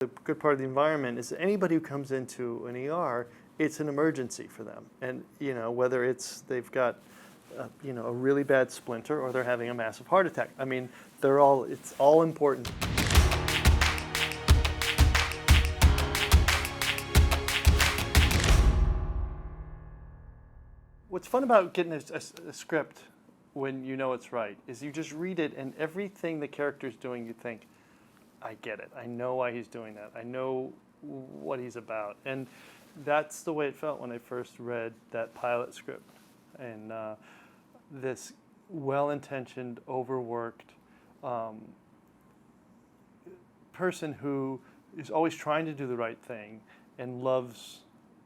The good part of the environment is that anybody who comes into an ER, it's an emergency for them. And whether it's they've got a really bad splinter or they're having a massive heart attack. I mean, it's all important. What's fun about getting a script when you know it's right is you just read it and everything the character's doing you think, I get it. I know why he's doing that. I know what he's about. And that's the way it felt when I first read that pilot script. And this well-intentioned, overworked person who is always trying to do the right thing and loves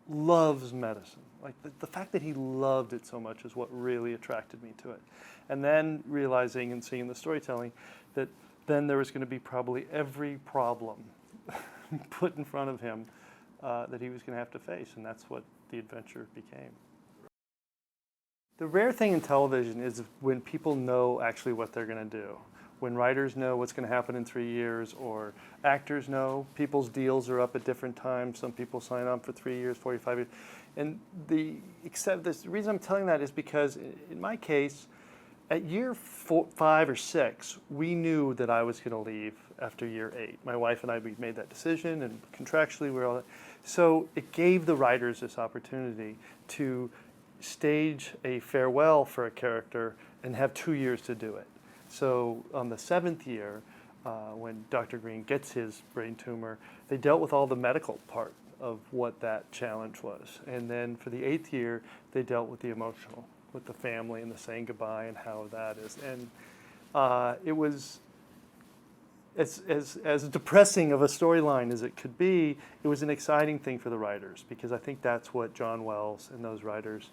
medicine. Like the fact that he loved it so much is what really attracted me to it. And then realizing and seeing the storytelling that then there was going to be probably every problem put in front of him that he was going to have to face, and that's what the adventure became. The rare thing in television is when people know actually what they're going to do. When writers know what's going to happen in 3 years, or actors know, people's deals are up at different times. Some people sign on for 3 years, 45 years. And the reason I'm telling that is because in my case, at year 5 or 6, we knew that I was going to leave after year 8. My wife and I, we made that decision, and contractually we're all that. So it gave the writers this opportunity to stage a farewell for a character and have 2 years to do it. So on the 7th year, when Dr. Greene gets his brain tumor, they dealt with all the medical part of what that challenge was. And then for the 8th year, they dealt with the emotional, with the family and the saying goodbye and how that is. And it was as depressing of a storyline as it could be. It was an exciting thing for the writers, because I think that's what John Wells and those writers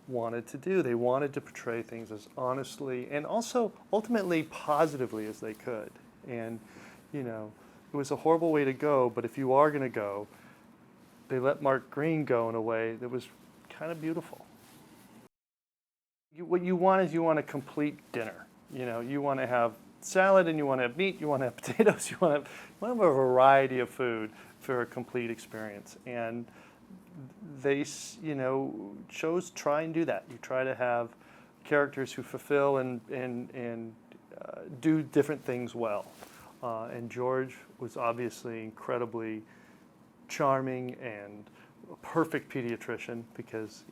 wanted to do. They wanted to portray things as honestly and also ultimately positively as they could. And it was a horrible way to go, but if you are going to go, they let Mark Greene go in a way that was kind of beautiful. What you want is you want a complete dinner. You want to have salad, and you want to have meat, you want to have potatoes, you want to have a variety of food for a complete experience. And they, chose try and do that. You try to have characters who fulfill and do different things well. And George was obviously incredibly charming and a perfect pediatrician, because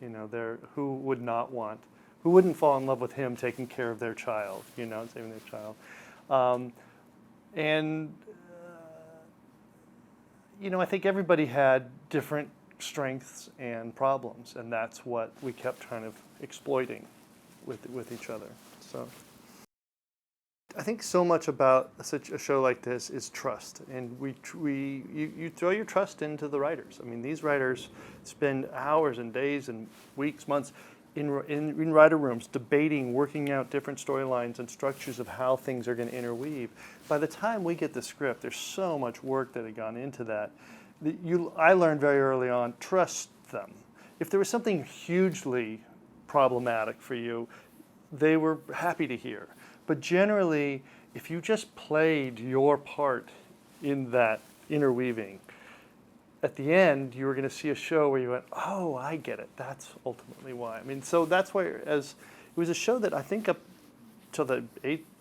who wouldn't fall in love with him taking care of their child, saving their child. I think everybody had different strengths and problems, and that's what we kept kind of exploiting with each other. So I think so much about such a show like this is trust, and you throw your trust into the writers. I mean, these writers spend hours and days and weeks, months in writer rooms debating, working out different storylines and structures of how things are going to interweave. By the time we get the script, there's so much work that had gone into that. I learned very early on, trust them. If there was something hugely problematic for you, they were happy to hear. But generally, if you just played your part in that interweaving, at the end, you were going to see a show where you went, oh, I get it. That's ultimately why. I mean, so that's why, it was a show that I think up till the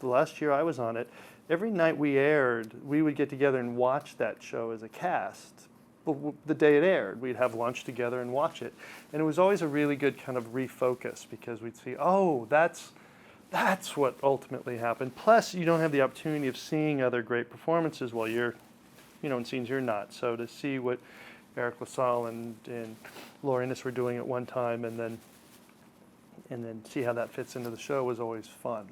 last year I was on it, every night we aired, we would get together and watch that show as a cast. The day it aired, we'd have lunch together and watch it. And it was always a really good kind of refocus, because we'd see, oh, that's what ultimately happened. Plus, you don't have the opportunity of seeing other great performances while you're, in scenes you're not. So to see what Eric LaSalle and Laura Innes were doing at one time, and then see how that fits into the show was always fun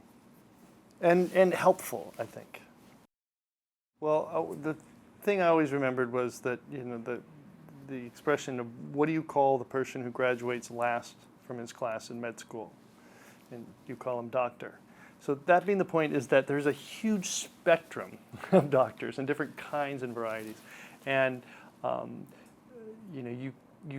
and helpful, I think. Well, the thing I always remembered was that the expression of, what do you call the person who graduates last from his class in med school? And you call him doctor. So that being the point is that there's a huge spectrum of doctors and different kinds and varieties. And you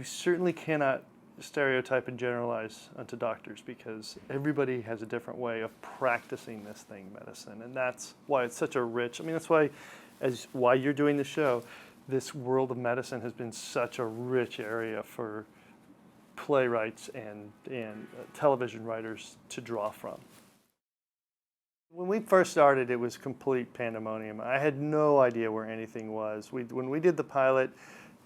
certainly cannot stereotype and generalize onto doctors, because everybody has a different way of practicing this thing, medicine. And that's why it's such a rich, that's why you're doing the show. this world of medicine has been such a rich area for playwrights and television writers to draw from. When we first started, it was complete pandemonium. I had no idea where anything was. When we did the pilot,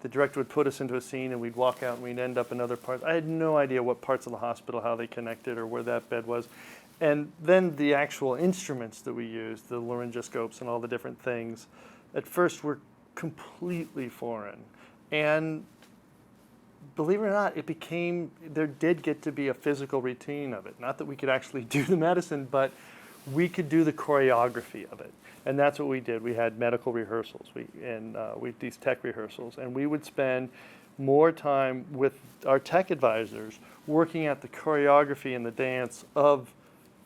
the director would put us into a scene and we'd walk out and we'd end up in other parts. I had no idea what parts of the hospital, how they connected, or where that bed was. And then the actual instruments that we used, the laryngoscopes and all the different things, at first were completely foreign. And believe it or not, there did get to be a physical routine of it. Not that we could actually do the medicine, but we could do the choreography of it. And that's what we did. We had medical rehearsals, these tech rehearsals, and we would spend more time with our tech advisors working at the choreography and the dance of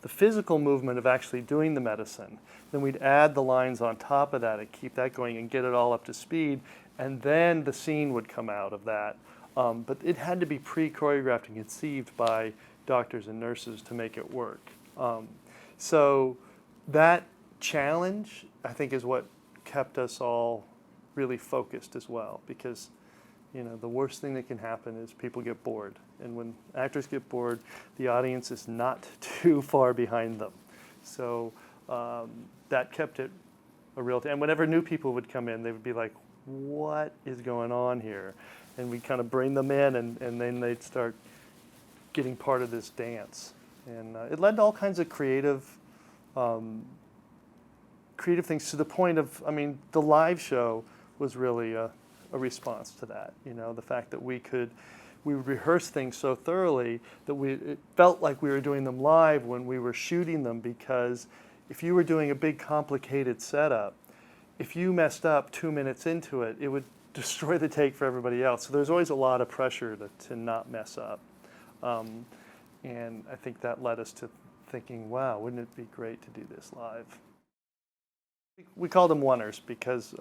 the physical movement of actually doing the medicine. Then we'd add the lines on top of that and keep that going and get it all up to speed, and then the scene would come out of that. But it had to be pre-choreographed and conceived by doctors and nurses to make it work. So that challenge, I think, is what kept us all really focused as well, because the worst thing that can happen is people get bored. And when actors get bored, the audience is not too far behind them. So that kept it a real thing. And whenever new people would come in, they would be like, what is going on here? And we'd kind of bring them in, and then they'd start getting part of this dance. And it led to all kinds of creative things, to the point of, the live show was really a response to that. The fact that we would rehearse things so thoroughly that it felt like we were doing them live when we were shooting them, because if you were doing a big complicated setup, if you messed up 2 minutes into it, it would destroy the take for everybody else. So there's always a lot of pressure to not mess up. And I think that led us to thinking, wow, wouldn't it be great to do this live? We called them oneers because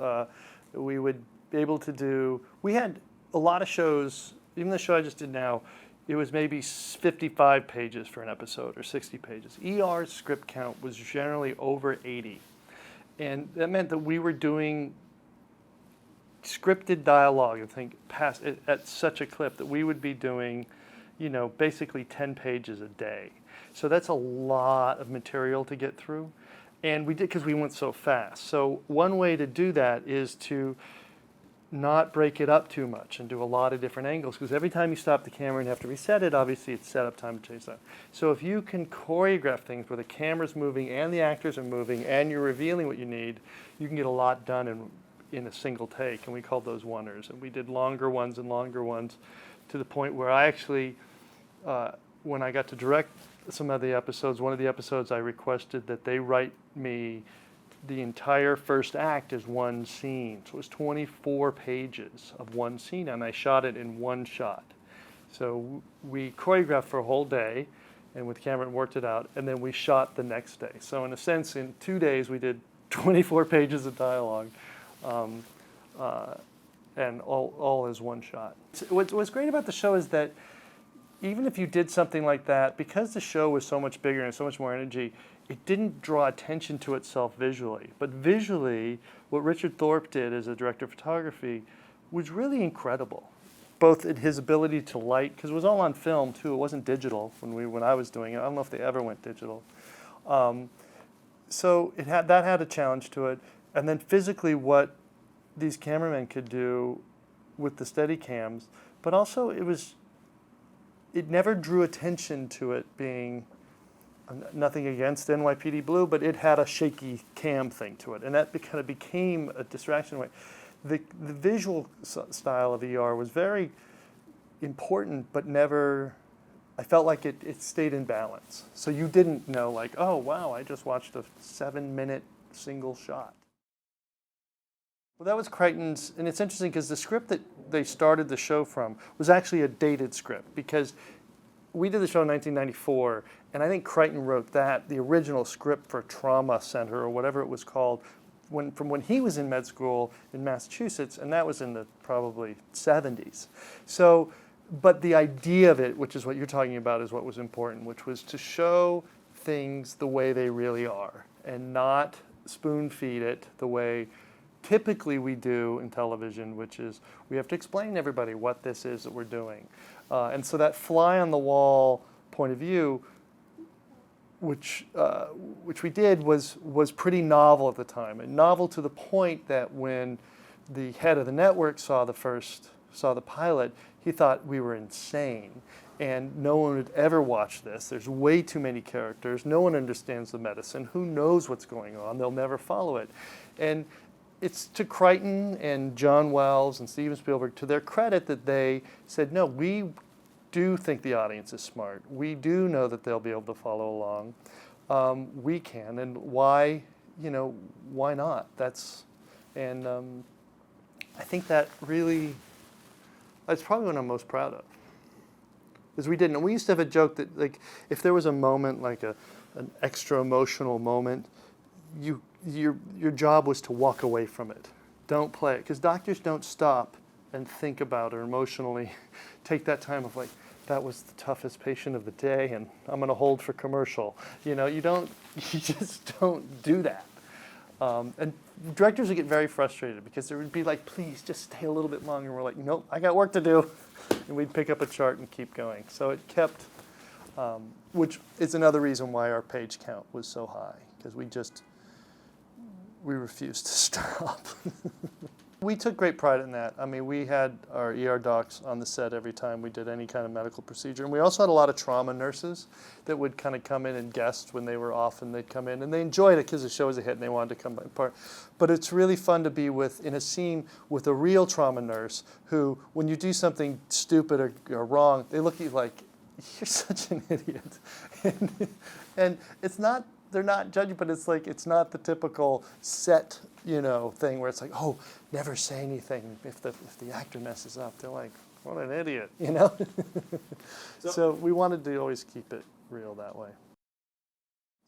we would be able to do, we had a lot of shows, even the show I just did now, it was maybe 55 pages for an episode or 60 pages. ER's script count was generally over 80. And that meant that we were doing scripted dialogue, I think, at such a clip that we would be doing, basically 10 pages a day. So that's a lot of material to get through. And we did, because we went so fast. So one way to do that is to not break it up too much and do a lot of different angles, because every time you stop the camera and have to reset it, obviously it's setup time to change that. So if you can choreograph things where the camera's moving and the actors are moving and you're revealing what you need, you can get a lot done in a single take, and we called those oneers. And we did longer ones to the point where I actually, when I got to direct some of the episodes, one of the episodes I requested that they write me the entire first act as one scene. So it was 24 pages of one scene, and I shot it in one shot. So we choreographed for a whole day, and with Cameron worked it out, and then we shot the next day. So in a sense, in 2 days, we did 24 pages of dialogue, and all as one shot. What's great about the show is that even if you did something like that, because the show was so much bigger and so much more energy, it didn't draw attention to itself visually. But visually, what Richard Thorpe did as a director of photography was really incredible. Both in his ability to light, because it was all on film too, it wasn't digital when I was doing it. I don't know if they ever went digital. So that had a challenge to it. And then physically what these cameramen could do with the Steadicams, but also it never drew attention to it being, nothing against NYPD Blue, but it had a shaky cam thing to it, and that kind of became a distraction. The visual style of ER was very important, but never, I felt like it stayed in balance. So you didn't know, like, oh wow, I just watched a 7-minute single shot. Well, that was Crichton's, and it's interesting because the script that they started the show from was actually a dated script, because we did the show in 1994, and I think Crichton wrote the original script for Trauma Center, or whatever it was called, from when he was in med school in Massachusetts, and that was in the probably 70s. So, but the idea of it, which is what you're talking about, is what was important, which was to show things the way they really are, and not spoon feed it the way typically we do in television, which is we have to explain to everybody what this is that we're doing. And so that fly on the wall point of view, which we did, was pretty novel at the time, and novel to the point that when the head of the network saw the pilot, he thought we were insane, and no one would ever watch this. There's way too many characters. No one understands the medicine. Who knows what's going on? They'll never follow it. And it's to Crichton and John Wells and Steven Spielberg, to their credit, that they said, no, we do think the audience is smart. We do know that they'll be able to follow along. We can, and why not? I think that really, that's probably what I'm most proud of. Because we didn't. We used to have a joke that, like, if there was a moment, like an extra emotional moment, your job was to walk away from it. Don't play it, because doctors don't stop and think about or emotionally take that time of, like, that was the toughest patient of the day, and I'm going to hold for commercial. You just don't do that. And directors would get very frustrated because there would be like, please just stay a little bit longer. And we're like, nope, I got work to do. And we'd pick up a chart and keep going. So it kept, which is another reason why our page count was so high, because we refused to stop. We took great pride in that. I mean, we had our ER docs on the set every time we did any kind of medical procedure. And we also had a lot of trauma nurses that would kind of come in and guest when they were off, and they'd come in. And they enjoyed it because the show was a hit and they wanted to come by part. But it's really fun to be in a scene with a real trauma nurse who, when you do something stupid or wrong, they look at you like, you're such an idiot. And it's not, they're not judging, but it's like, it's not the typical set thing where it's like, oh, never say anything if the actor messes up. They're like, what an idiot, So we wanted to always keep it real that way.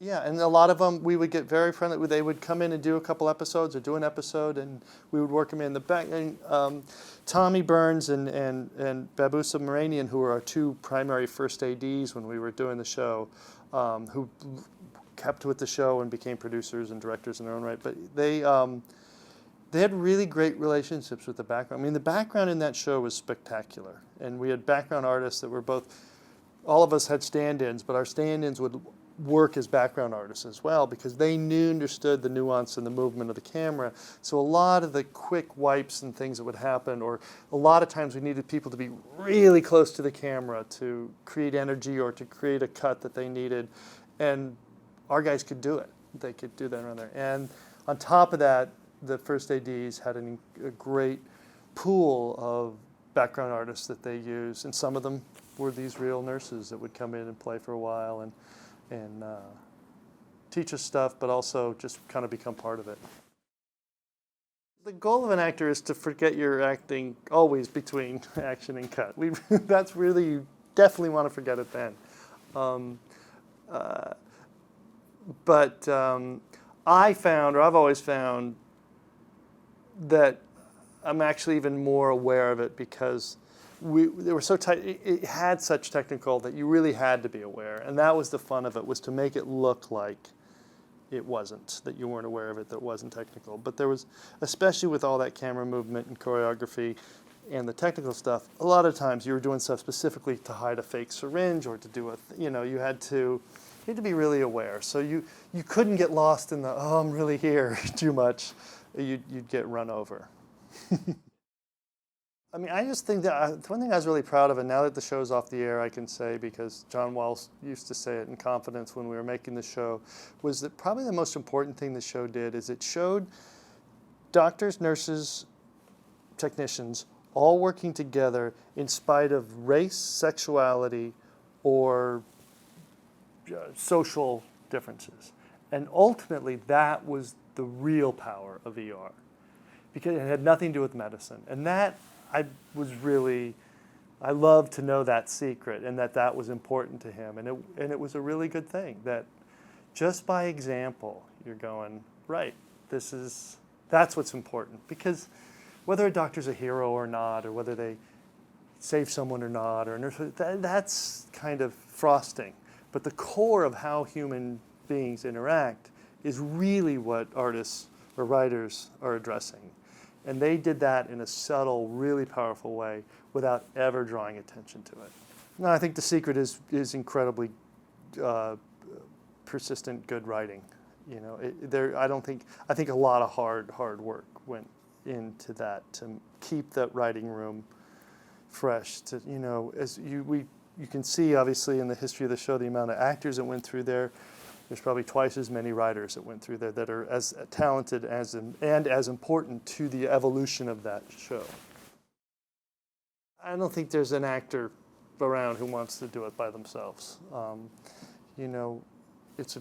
Yeah, and a lot of them, we would get very friendly. They would come in and do a couple episodes or do an episode, and we would work them in the back. And Tommy Burns and Babu Subramanian, who were our two primary first ADs when we were doing the show, who kept with the show and became producers and directors in their own right. But they had really great relationships with the background. I mean, the background in that show was spectacular. And we had background artists that were all of us had stand-ins, but our stand-ins would work as background artists as well, because they understood the nuance and the movement of the camera. So a lot of the quick wipes and things that would happen, or a lot of times we needed people to be really close to the camera to create energy or to create a cut that they needed. And our guys could do it. They could do that around there. And on top of that, the first ADs had a great pool of background artists that they used. And some of them were these real nurses that would come in and play for a while and teach us stuff, but also just kind of become part of it. The goal of an actor is to forget your acting always between action and cut. That's really, you definitely want to forget it then. But I've always found that I'm actually even more aware of it because they were so tight. It had such technical that you really had to be aware, and that was the fun of it, was to make it look like it wasn't, that you weren't aware of it, that it wasn't technical. But there was, especially with all that camera movement and choreography and the technical stuff, a lot of times you were doing stuff specifically to hide a fake syringe or to do you had to be really aware. So you couldn't get lost in the, oh, I'm really here too much. You'd get run over. I mean, I just think that one thing I was really proud of, and now that the show's off the air, I can say, because John Wells used to say it in confidence when we were making the show, was that probably the most important thing the show did is it showed doctors, nurses, technicians all working together in spite of race, sexuality, or social differences. And ultimately, that was the real power of ER, because it had nothing to do with medicine. And that, I loved to know that secret, and that was important to him. And it was a really good thing, that just by example, you're going, right, that's what's important. Because whether a doctor's a hero or not, or whether they save someone or not, or that's kind of frosting. But the core of how human beings interact is really what artists or writers are addressing. And they did that in a subtle, really powerful way without ever drawing attention to it. No, I think the secret is incredibly persistent, good writing. You know, I think a lot of hard work went into that to keep that writing room fresh. To, you know, as you can see, obviously, in the history of the show, the amount of actors that went through there. There's probably twice as many writers that went through there that are as talented and as important to the evolution of that show. I don't think there's an actor around who wants to do it by themselves. You know, it's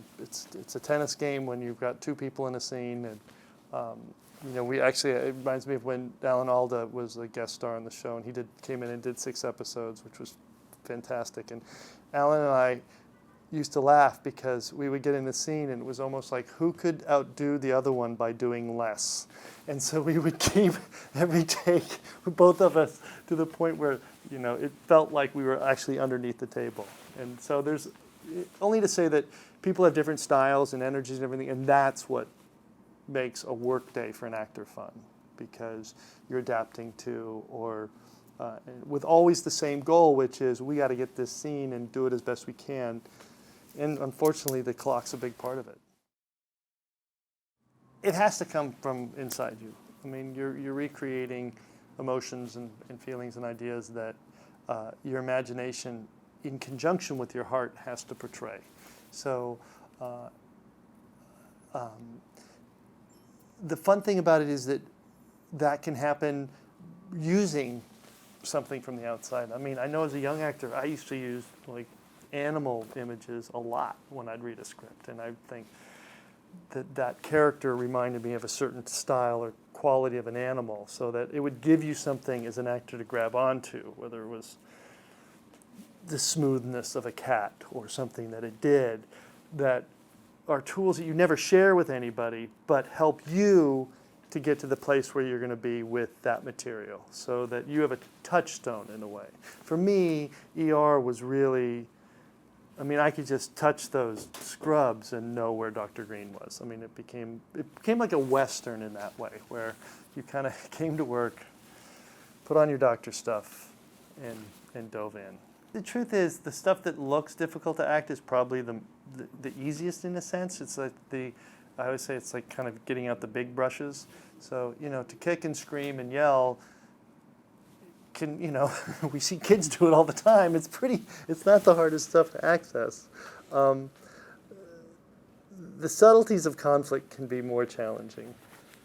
a tennis game when you've got two people in a scene, and you know, it reminds me of when Alan Alda was a guest star on the show, and he came in and did 6 episodes, which was fantastic. And Alan and I used to laugh because we would get in the scene and it was almost like who could outdo the other one by doing less. And so we would keep every take, both of us, to the point where, you know, it felt like we were actually underneath the table. And so there's only to say that people have different styles and energies and everything, and that's what makes a work day for an actor fun, because you're adapting to or with always the same goal, which is we got to get this scene and do it as best we can. And unfortunately, the clock's a big part of it. It has to come from inside you. I mean, you're recreating emotions and feelings and ideas that your imagination, in conjunction with your heart, has to portray. So the fun thing about it is that can happen using something from the outside. I mean, I know as a young actor, I used to use like animal images a lot when I'd read a script, and I think that character reminded me of a certain style or quality of an animal, so that it would give you something as an actor to grab onto, whether it was the smoothness of a cat or something that it did, that are tools that you never share with anybody, but help you to get to the place where you're going to be with that material, so that you have a touchstone in a way. For me, ER was really, I mean, I could just touch those scrubs and know where Dr. Greene was. I mean, it became like a Western in that way, where you kind of came to work, put on your doctor stuff, and dove in. The truth is, the stuff that looks difficult to act is probably the easiest in a sense. It's like I always say it's like kind of getting out the big brushes. So, you know, to kick and scream and yell, you know, we see kids do it all the time. It's not the hardest stuff to access. The subtleties of conflict can be more challenging,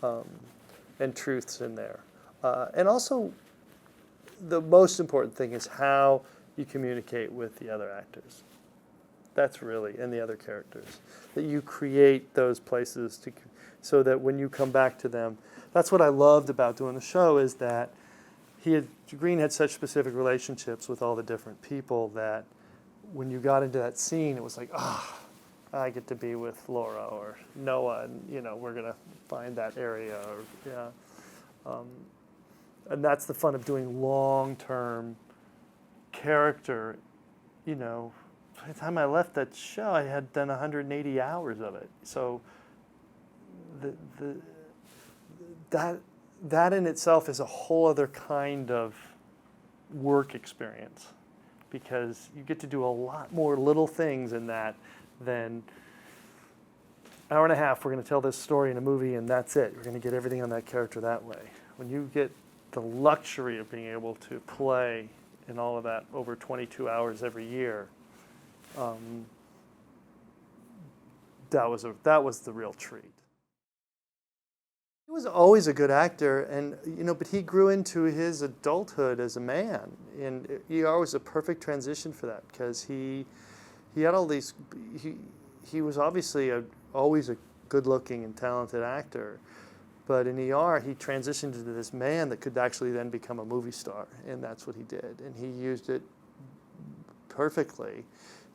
and truths in there. And also, the most important thing is how you communicate with the other actors. That's really, and the other characters, that you create those places so that when you come back to them, that's what I loved about doing the show, is that Greene had such specific relationships with all the different people that when you got into that scene, it was like, I get to be with Laura or Noah, and you know, we're gonna find that area, or yeah. And that's the fun of doing long-term character. You know, by the time I left that show, I had done 180 hours of it. So that in itself is a whole other kind of work experience, because you get to do a lot more little things in that than hour and a half, we're going to tell this story in a movie and that's it. You're going to get everything on that character that way. When you get the luxury of being able to play in all of that over 22 hours every year, that was the real treat. He was always a good actor, and you know, but he grew into his adulthood as a man, and ER was a perfect transition for that, because he had all these. He was obviously always a good-looking and talented actor, but in ER he transitioned into this man that could actually then become a movie star, and that's what he did, and he used it perfectly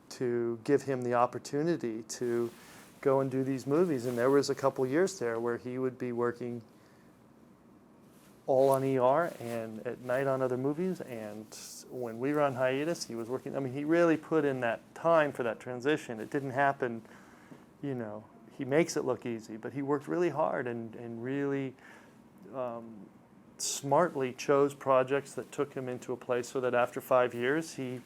to give him the opportunity to go and do these movies. And there was a couple years there where he would be working all on ER and at night on other movies, and when we were on hiatus, he was working. I mean, he really put in that time for that transition. It didn't happen, you know, he makes it look easy, but he worked really hard and really smartly chose projects that took him into a place so that after 5 years he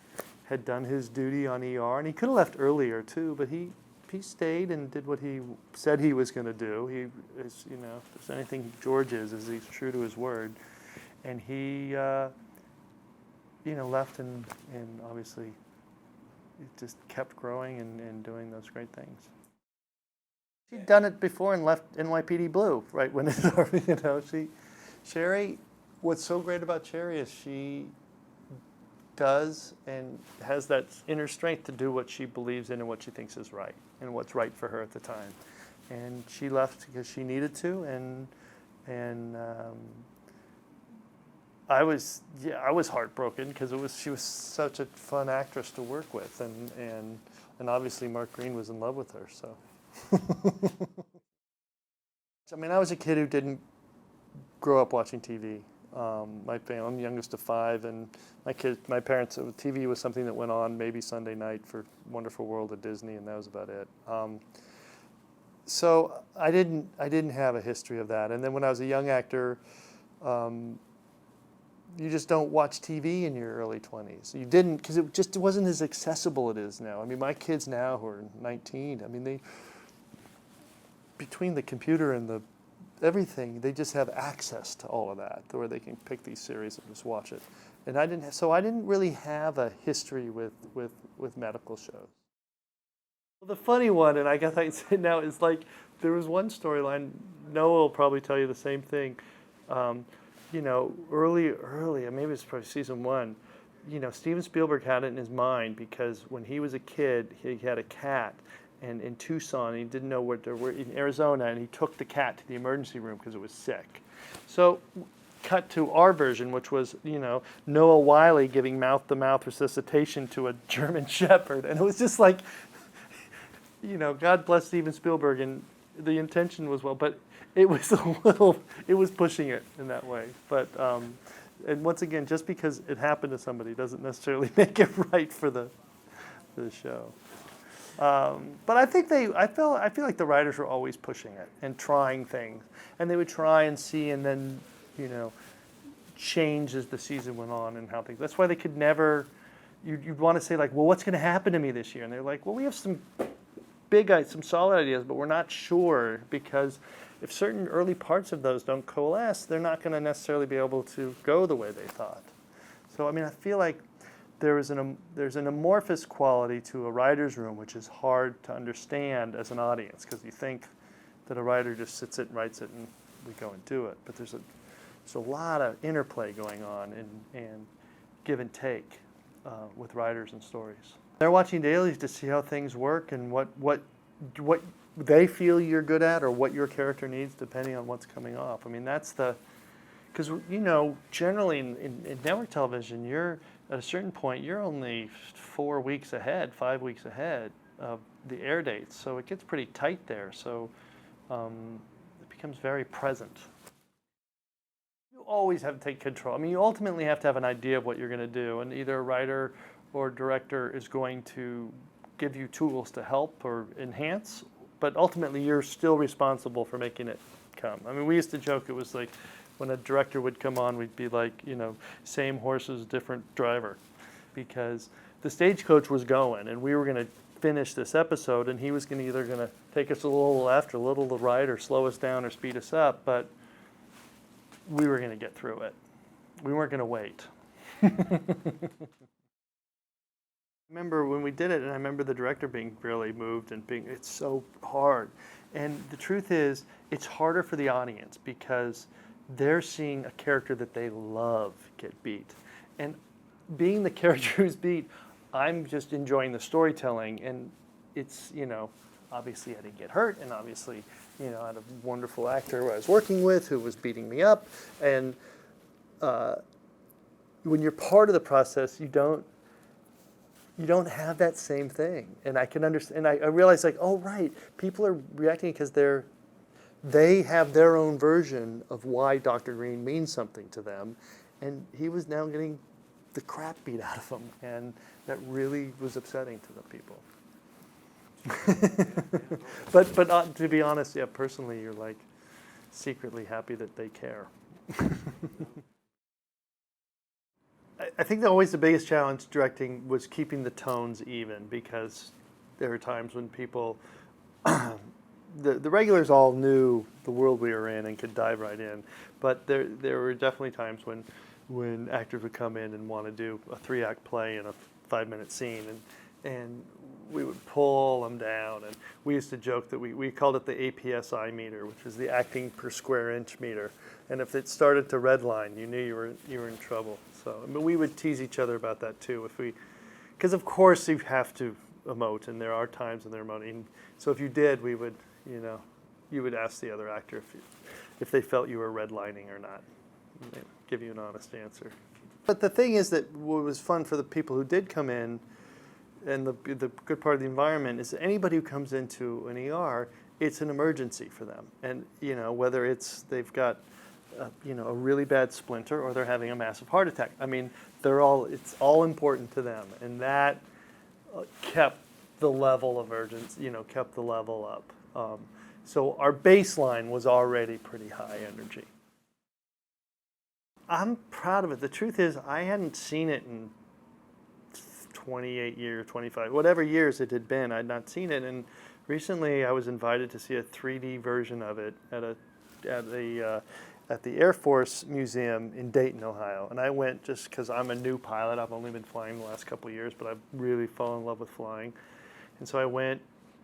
had done his duty on ER, and he could have left earlier too, but he stayed and did what he said he was going to do. He is, you know, if there's anything George is he's true to his word, and he you know, left and obviously it just kept growing and doing those great things. She'd done it before and left NYPD Blue, right when it, you know, Sherry, what's so great about Sherry is she does and has that inner strength to do what she believes in and what she thinks is right and what's right for her at the time. And she left because she needed to, and I was heartbroken because she was such a fun actress to work with, and obviously Mark Greene was in love with her. So, I mean, I was a kid who didn't grow up watching TV. I'm the youngest of 5, and my parents, TV was something that went on maybe Sunday night for Wonderful World at Disney, and that was about it. So I didn't have a history of that. And then when I was a young actor, you just don't watch TV in your early 20s. You didn't, because it wasn't as accessible as it is now. I mean, my kids now who are 19, I mean, between the computer and everything, they just have access to all of that, where they can pick these series and just watch it. And I didn't really have a history with medical shows. Well, the funny one, and I guess I can say now, is like there was one storyline. Noah will probably tell you the same thing. You know, early, maybe it's probably season 1. You know, Steven Spielberg had it in his mind because when he was a kid, he had a cat. And in Tucson, he didn't know what they were in Arizona, and he took the cat to the emergency room because it was sick. So, cut to our version, which was, you know, Noah Wyle giving mouth-to-mouth resuscitation to a German Shepherd, and it was just like, you know, God bless Steven Spielberg, and the intention was well, but it was it was pushing it in that way. But and once again, just because it happened to somebody doesn't necessarily make it right for the show. But I think I feel like the writers were always pushing it and trying things, and they would try and see, and then, you know, change as the season went on and how things. That's why they could never. You'd want to say like, well, what's going to happen to me this year? And they're like, well, we have some solid ideas, but we're not sure, because if certain early parts of those don't coalesce, they're not going to necessarily be able to go the way they thought. So I mean, I feel like there's an amorphous quality to a writer's room, which is hard to understand as an audience, because you think that a writer just sits it and writes it and we go and do it. But there's a lot of interplay going on and give and take with writers and stories. They're watching dailies to see how things work and what they feel you're good at or what your character needs, depending on what's coming off. I mean, because, you know, generally in network television, at a certain point, you're only 4 weeks ahead, 5 weeks ahead of the air dates. So it gets pretty tight there. So it becomes very present. You always have to take control. I mean, you ultimately have to have an idea of what you're going to do. And either a writer or director is going to give you tools to help or enhance. But ultimately, you're still responsible for making it come. I mean, we used to joke, it was like, when a director would come on, we'd be like, you know, same horses, different driver, because the stagecoach was going, and we were going to finish this episode, and he was either going to take us a little left or a little to the right, or slow us down or speed us up, but we were going to get through it. We weren't going to wait. I remember when we did it, and I remember the director being really moved and it's so hard. And the truth is, it's harder for the audience because they're seeing a character that they love get beat. And being the character who's beat, I'm just enjoying the storytelling. And it's, you know, obviously I didn't get hurt. And obviously, you know, I had a wonderful actor who I was working with who was beating me up. And when you're part of the process, you don't have that same thing. And I can understand, and I realized like, oh, right, people are reacting because they have their own version of why Dr. Greene means something to them, and he was now getting the crap beat out of him, and that really was upsetting to the people. But to be honest, yeah, personally, you're like secretly happy that they care. I think that always the biggest challenge directing was keeping the tones even, because there were times when people, the regulars all knew the world we were in and could dive right in, but there were definitely times when actors would come in and want to do a 3-act play in a 5-minute scene, and we would pull them down, and we used to joke that we called it the APSI meter, which is the acting per square inch meter, and if it started to redline, you knew you were in trouble. So I mean, we would tease each other about that too, because of course you have to emote, and there are times when they're emoting. So if you did, we would, you would ask the other actor if they felt you were redlining or not. They'd give you an honest answer. But the thing is that what was fun for the people who did come in, and the good part of the environment, is that anybody who comes into an ER, it's an emergency for them. And whether they've got a really bad splinter or they're having a massive heart attack. I mean, it's all important to them, and that kept the level of urgency, kept the level up. So our baseline was already pretty high energy. I'm proud of it. The truth is, I hadn't seen it in 28 years, 25, whatever years it had been. I'd not seen it, and recently I was invited to see a 3D version of it at the Air Force Museum in Dayton, Ohio. And I went just because I'm a new pilot. I've only been flying the last couple of years, but I've really fallen in love with flying. And so I went,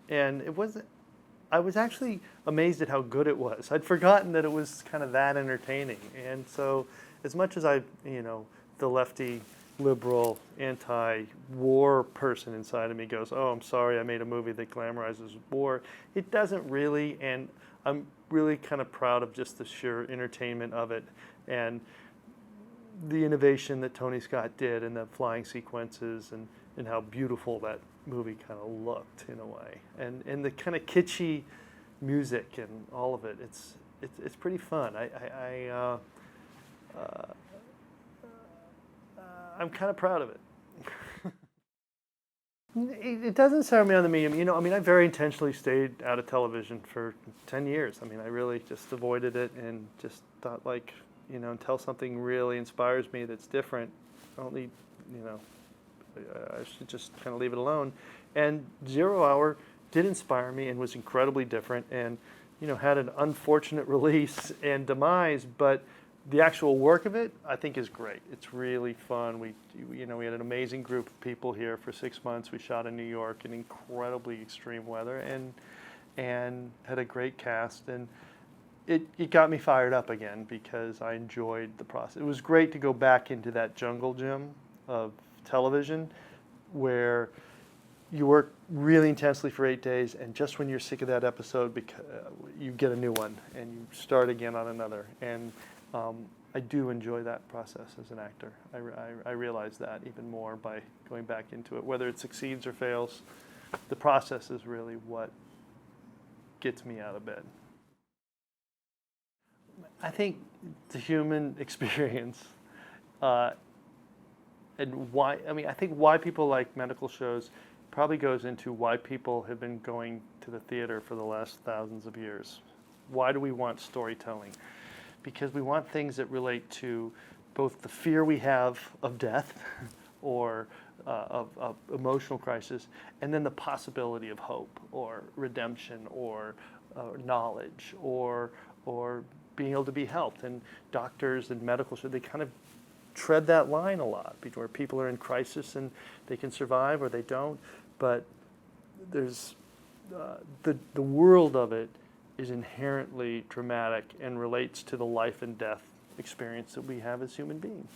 and I was actually amazed at how good it was. I'd forgotten that it was kind of that entertaining. And so as much as the lefty, liberal, anti-war person inside of me goes, oh, I'm sorry I made a movie that glamorizes war, it doesn't really, and I'm really kind of proud of just the sheer entertainment of it and the innovation that Tony Scott did in the flying sequences and how beautiful that movie kind of looked in a way. And the kind of kitschy music and all of it, it's pretty fun. I'm kind of proud of it. It doesn't sour me on the medium. I very intentionally stayed out of television for 10 years. I really just avoided it and just thought, until something really inspires me that's different, I should just kind of leave it alone. And 0 Hour did inspire me and was incredibly different and, had an unfortunate release and demise, but the actual work of it, I think, is great. It's really fun. We had an amazing group of people here for 6 months. We shot in New York in incredibly extreme weather and had a great cast. And it got me fired up again because I enjoyed the process. It was great to go back into that jungle gym of television where you work really intensely for 8 days, and just when you're sick of that episode, you get a new one and you start again on another. And I do enjoy that process as an actor. I realize that even more by going back into it. Whether it succeeds or fails, the process is really what gets me out of bed. I think the human experience and why, I think why people like medical shows probably goes into why people have been going to the theater for the last thousands of years. Why do we want storytelling? Because we want things that relate to both the fear we have of death or of emotional crisis, and then the possibility of hope or redemption or knowledge or being able to be helped. And doctors and medical, so they kind of tread that line a lot, where people are in crisis and they can survive or they don't. But there's the world of it is inherently dramatic and relates to the life and death experience that we have as human beings.